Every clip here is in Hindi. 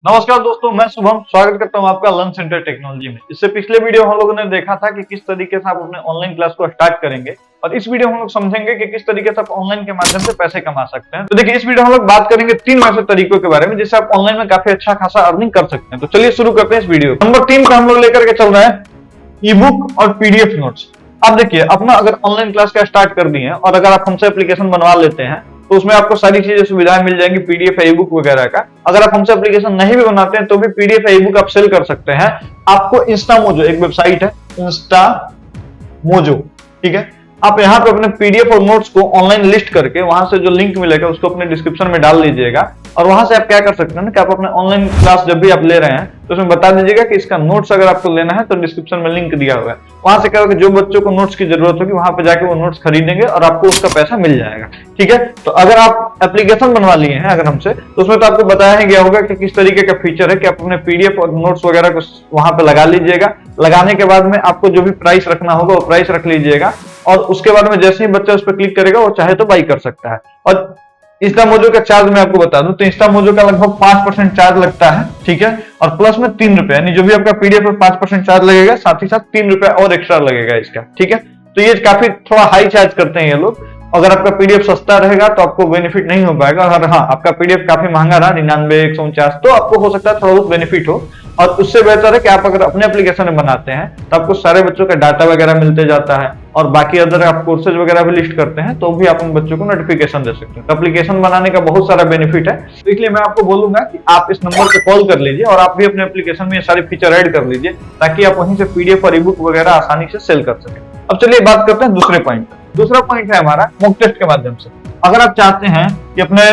नमस्कार दोस्तों, मैं शुभम स्वागत करता हूं आपका लर्न सेंटर टेक्नोलॉजी में। इससे पिछले वीडियो हम लोगों ने देखा था कि किस तरीके से आप अपने ऑनलाइन क्लास को स्टार्ट करेंगे और इस वीडियो में हम लोग समझेंगे कि किस तरीके से आप ऑनलाइन के माध्यम से पैसे कमा सकते हैं। तो देखिए, इस वीडियो में हम लोग बात करेंगे 3 ऐसे तरीकों के बारे में जिससे आप ऑनलाइन में काफी अच्छा खासा अर्निंग कर सकते हैं। तो चलिए शुरू करते हैं इस वीडियो। नंबर 3 पे हम लोग लेकर के चल रहे हैं ई बुक और पीडीएफ नोट्स। आप देखिए, अपना अगर ऑनलाइन क्लास का स्टार्ट कर दिए हैं और अगर आप हमसे एप्लीकेशन बनवा लेते हैं तो उसमें आपको सारी चीजें सुविधाएं मिल जाएंगी, पीडीएफ ई बुक वगैरह का। अगर आप हमसे एप्लीकेशन नहीं भी बनाते हैं तो भी पीडीएफ ई बुक आप सेल कर सकते हैं। आपको इंस्टामोजो एक वेबसाइट है, इंस्टामोजो, ठीक है। आप यहाँ पे अपने पीडीएफ और नोट्स को ऑनलाइन लिस्ट करके वहां से जो लिंक मिलेगा उसको अपने डिस्क्रिप्शन में डाल लीजिएगा और वहां से आप क्या कर सकते हैं ना कि आप अपने ऑनलाइन क्लास जब भी आप ले रहे हैं तो उसमें बता दीजिएगा कि इसका नोट्स अगर आपको लेना है तो डिस्क्रिप्शन में लिंक दिया हुआ है। वहां से क्या होगा, जो बच्चों को नोट्स की जरूरत होगी वहां पे जाके वो नोट्स खरीदेंगे और आपको उसका पैसा मिल जाएगा, ठीक है। तो अगर आप एप्लीकेशन बनवा लिए हैं अगर हमसे, तो उसमें तो आपको बताया ही गया होगा कि किस तरीके का फीचर है कि आप अपने पीडीएफ और नोट्स वगैरह को वहां पे लगा लीजिएगा। लगाने के बाद में आपको जो भी प्राइस रखना होगा वो प्राइस रख लीजिएगा और उसके बाद में जैसे ही बच्चा उस पर क्लिक करेगा वो चाहे तो बाई कर सकता है। और इंस्टामोजो का चार्ज मैं आपको बता दूं तो इंस्टामोजो का लगभग 5% चार्ज लगता है, ठीक है। और प्लस में 3 रुपए, यानी जो भी आपका पीडीएफ पर 5% चार्ज लगेगा, साथ ही साथ 3 रुपए और एक्स्ट्रा लगेगा इसका, ठीक है। तो ये काफी थोड़ा हाई चार्ज करते हैं ये लोग। अगर आपका पीडीएफ सस्ता रहेगा तो आपको बेनिफिट नहीं हो पाएगा। अगर हाँ, आपका पीडीएफ काफी महंगा रहा, 99, 149, तो आपको हो सकता है थोड़ा बहुत बेनिफिट हो। और उससे बेहतर है कि आप अगर अपने एप्लीकेशन में बनाते हैं तो आपको सारे बच्चों का डाटा वगैरह मिलते जाता है और बाकी अदर आप कोर्सेज वगैरह भी लिस्ट करते हैं तो भी आप उन बच्चों को नोटिफिकेशन दे सकते हैं। तो एप्लीकेशन बनाने का बहुत सारा बेनिफिट है, तो इसलिए मैं आपको बोलूंगा कि आप इस नंबर पे कॉल कर लीजिए और आप भी अपने एप्लीकेशन में ये सारे फीचर ऐड कर लीजिए ताकि आप वहीं से पीडीएफ और ई बुक वगैरह आसानी से सेल कर सकें। अब चलिए बात करते हैं दूसरे पॉइंट। दूसरा पॉइंट है हमारा मॉक टेस्ट के माध्यम से। अगर आप चाहते हैं कि अपने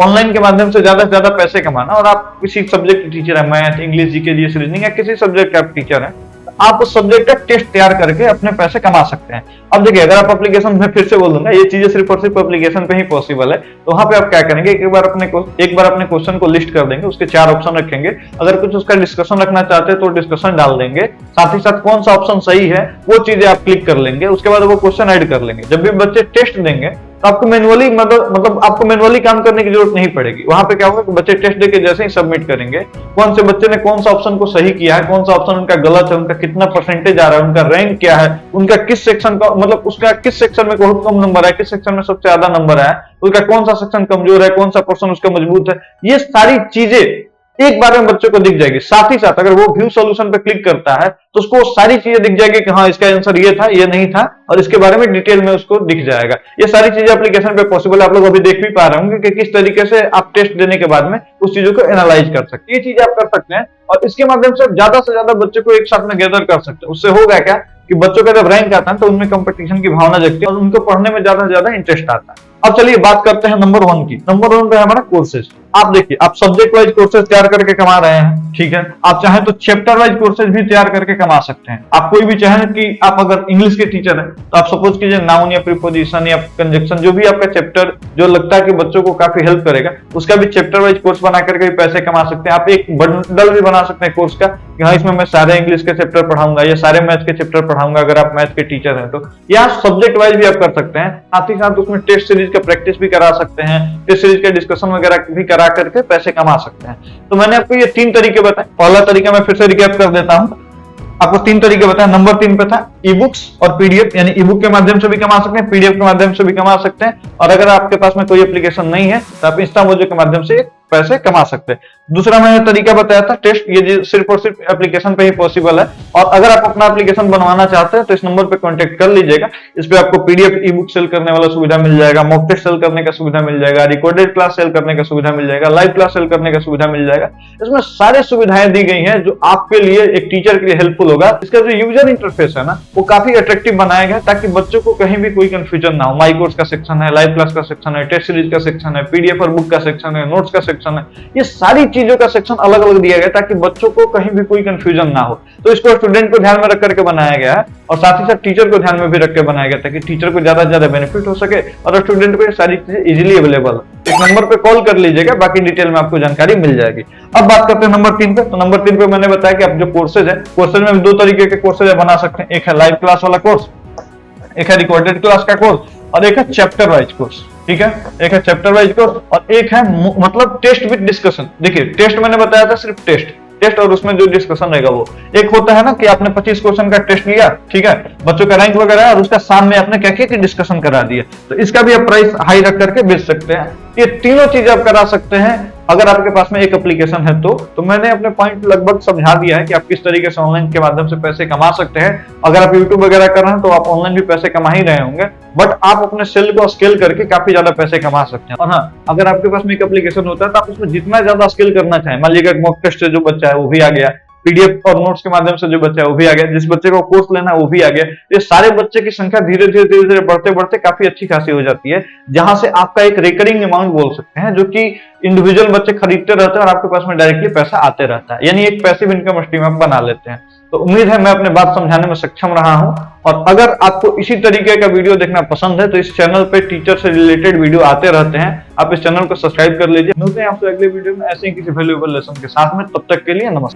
ऑनलाइन के माध्यम से ज्यादा पैसे कमाना और आप किसी सब्जेक्ट के टीचर है, math, English, GK, GS, reasoning या किसी सब्जेक्ट के आप टीचर हैं, आप उस सब्जेक्ट का टेस्ट तैयार करके अपने पैसे कमा सकते हैं। अब देखिए, अगर आप एप्लीकेशन में, फिर से बोल दूंगा, ये चीजें सिर्फ और सिर्फ एप्लीकेशन पे ही पॉसिबल है। तो वहां पे आप क्या करेंगे, एक बार अपने क्वेश्चन को लिस्ट कर देंगे, उसके 4 ऑप्शन रखेंगे। अगर कुछ उसका डिस्कशन रखना चाहते हैं तो डिस्कशन डाल देंगे, साथ ही साथ कौन सा ऑप्शन सही है वो चीजें आप क्लिक कर लेंगे। उसके बाद वो क्वेश्चन ऐड कर लेंगे। जब भी बच्चे टेस्ट देंगे तो आपको मैनुअली मतलब आपको मैनुअली काम करने की जरूरत नहीं पड़ेगी। वहां पे क्या होगा कि बच्चे टेस्ट देके जैसे ही सबमिट करेंगे, कौन से बच्चे ने कौन सा ऑप्शन को सही किया है, कौन सा ऑप्शन उनका गलत है, उनका कितना परसेंटेज आ रहा है, उनका रैंक क्या है, उनका किस सेक्शन का, मतलब उसका किस सेक्शन में बहुत कम नंबर है, किस सेक्शन में सबसे ज्यादा नंबर है, उसका कौन सा सेक्शन कमजोर है, कौन सा पर्सन उसका मजबूत है, ये सारी चीजें एक बार में बच्चों को दिख जाएगी। साथ ही साथ अगर वो व्यू सॉल्यूशन पे क्लिक करता है तो उसको सारी चीजें दिख जाएगी कि हाँ, इसका आंसर ये था, ये नहीं था, और इसके बारे में डिटेल में उसको दिख जाएगा। ये सारी चीजें एप्लीकेशन पे पॉसिबल है। आप लोग अभी देख भी पा रहे होंगे कि किस तरीके से आप टेस्ट देने के बाद में उस चीजों को एनालाइज कर सकते हैं। ये चीजें आप कर सकते हैं और इसके माध्यम से ज्यादा से ज्यादा बच्चों को एक साथ में गैदर कर सकते हैं। उससे होगा क्या कि बच्चों का जब रैंक आता है तो उनमें कंपटीशन की भावना जगती है और उनको पढ़ने में ज्यादा से ज्यादा इंटरेस्ट आता है। अब चलिए बात करते हैं नंबर 1 की। नंबर 1 पे है हमारा कोर्सेज। आप देखिए, आप सब्जेक्ट वाइज कोर्सेज तैयार करके कमा रहे हैं, ठीक है। आप चाहें तो चैप्टर वाइज कोर्सेज भी तैयार करके कमा सकते हैं। आप कोई भी चाहें कि आप अगर इंग्लिश के टीचर हैं तो आप सपोज कीजिए नाउन या प्रीपोजिशन या कंजक्शन, जो भी आपका चैप्टर जो लगता है कि बच्चों को काफी हेल्प करेगा, उसका भी चैप्टर वाइज कोर्स बना करके भी पैसे कमा सकते हैं। आप एक बंडल भी बना सकते हैं कोर्स का कि हाँ, इसमें मैं सारे इंग्लिश के चैप्टर पढ़ाऊंगा या सारे मैथ के चैप्टर पढ़ाऊंगा अगर आप मैथ के टीचर हैं तो। या सब्जेक्ट वाइज भी आप कर सकते हैं। साथ ही साथ उसमें टेस्ट सीरीज का प्रैक्टिस भी करा सकते हैं, टेस्ट सीरीज का डिस्कशन वगैरह भी करा करके पैसे कमा सकते हैं। तो मैंने आपको ये 3 तरीके बताए। पहला तरीका मैं फिर से रिकैप कर देता हूं, आपको 3 तरीके बताए। नंबर 3 पे था ई बुक्स और पीडीएफ, यानी ई बुक के माध्यम से भी कमा सकते हैं, पीडीएफ के माध्यम से भी कमा सकते हैं। और अगर आपके पास में कोई एप्लीकेशन नहीं है तो आप इंस्टामोजो के माध्यम से पैसे कमा सकते हैं। दूसरा मैंने तरीका बताया था टेस्ट, ये सिर्फ और सिर्फ एप्लीकेशन पे ही पॉसिबल है। और अगर आप अपना एप्लीकेशन बनवाना चाहते हैं तो इस नंबर पे कांटेक्ट कर लीजिएगा। इस पे आपको पीडीएफ ई बुक सेल करने वाला सुविधा मिल जाएगा, मॉक टेस्ट सेल करने का सुविधा मिल जाएगा, रिकॉर्डेड क्लास सेल करने का सुविधा मिल जाएगा, लाइव क्लास सेल करने का सुविधा मिल जाएगा। इसमें सारी सुविधाएं दी गई हैं जो आपके लिए, एक टीचर के लिए हेल्पफुल होगा। इसका जो यूजर इंटरफेस है ना, वो काफी अट्रैक्टिव बनाया गया ताकि बच्चों को कहीं भी कोई कंफ्यूजन ना हो। माई कोर्स का सेक्शन है, लाइव क्लास का सेक्शन है, टेस्ट सीरीज का सेक्शन है, पीडीएफ और बुक का सेक्शन है, नोट्स का सेक्शन है, ये सारी चीजों का सेक्शन अलग अलग दिया गया ताकि बच्चों को कहीं भी कोई कंफ्यूजन ना हो। तो इसको स्टूडेंट को ध्यान में रख करके बनाया गया है और साथ ही साथ टीचर को ध्यान में भी रख के बनाया गया ताकि टीचर को ज्यादा से ज्यादा बेनिफिट हो सके और स्टूडेंट को ये सारी चीजें इजीली अवेलेबल हो। इस नंबर पे कॉल कर लीजिएगा, बाकी डिटेल में आपको जानकारी मिल जाएगी। अब बात करते हैं नंबर 3 पे। तो नंबर 3 पे मैंने बताया कि आप जो कोर्सेज है, कोर्सेज में 2 तरीके के कोर्सेज बना सकते हैं। एक है लाइव क्लास वाला कोर्स, एक है रिकॉर्डेड क्लास का कोर्स और एक है चैप्टर वाइज कोर्स। ठीक है, एक है चैप्टर वाइज कोर्स और एक है मतलब टेस्ट विद डिस्कशन। देखिए टेस्ट मैंने बताया था सिर्फ टेस्ट और उसमें जो डिस्कशन रहेगा वो। एक होता है ना कि आपने 25 क्वेश्चन का टेस्ट लिया, ठीक है, बच्चों का रैंक वगैरह है और उसका शाम में आपने क्या किया कि डिस्कशन करा दिया, तो इसका भी आप प्राइस हाई रख करके बेच सकते हैं। ये तीनों चीज आप करा सकते हैं अगर आपके पास में एक एप्लीकेशन है तो मैंने अपने पॉइंट लगभग समझा दिया है कि आप किस तरीके से ऑनलाइन के माध्यम से पैसे कमा सकते हैं। अगर आप यूट्यूब वगैरह कर रहे हैं तो आप ऑनलाइन भी पैसे कमा ही रहे होंगे, बट आप अपने सेल को स्केल करके काफी ज्यादा पैसे कमा सकते हैं। और हाँ, अगर आपके पास में एक एप्लीकेशन होता है तो आप उसमें जितना ज्यादा स्केल करना चाहें, मान लीजिए मॉक टेस्ट से जो बच्चा है वो भी आ गया, पीडीएफ और नोट्स के माध्यम से जो बच्चा है वो भी आ गया, जिस बच्चे को कोर्स लेना है वो भी आ गया, ये सारे बच्चे की संख्या धीरे धीरे बढ़ते बढ़ते काफी अच्छी खासी हो जाती है, जहां से आपका एक रिकरिंग अमाउंट बोल सकते हैं, जो कि इंडिविजुअल बच्चे खरीदते रहते हैं और आपके पास में डायरेक्टली पैसा आते रहता है, यानी एक पैसिव इनकम स्ट्रीम आप बना लेते हैं। तो उम्मीद है मैं अपने बात समझाने में सक्षम रहा हूं, और अगर आपको इसी तरीके का वीडियो देखना पसंद है तो इस चैनल पे टीचर से रिलेटेड वीडियो आते रहते हैं, आप इस चैनल को सब्सक्राइब कर लीजिए। मिलते हैं आपसे अगले वीडियो में ऐसे ही किसी वैल्यूएबल लेसन के साथ में, तब तक के लिए नमस्कार।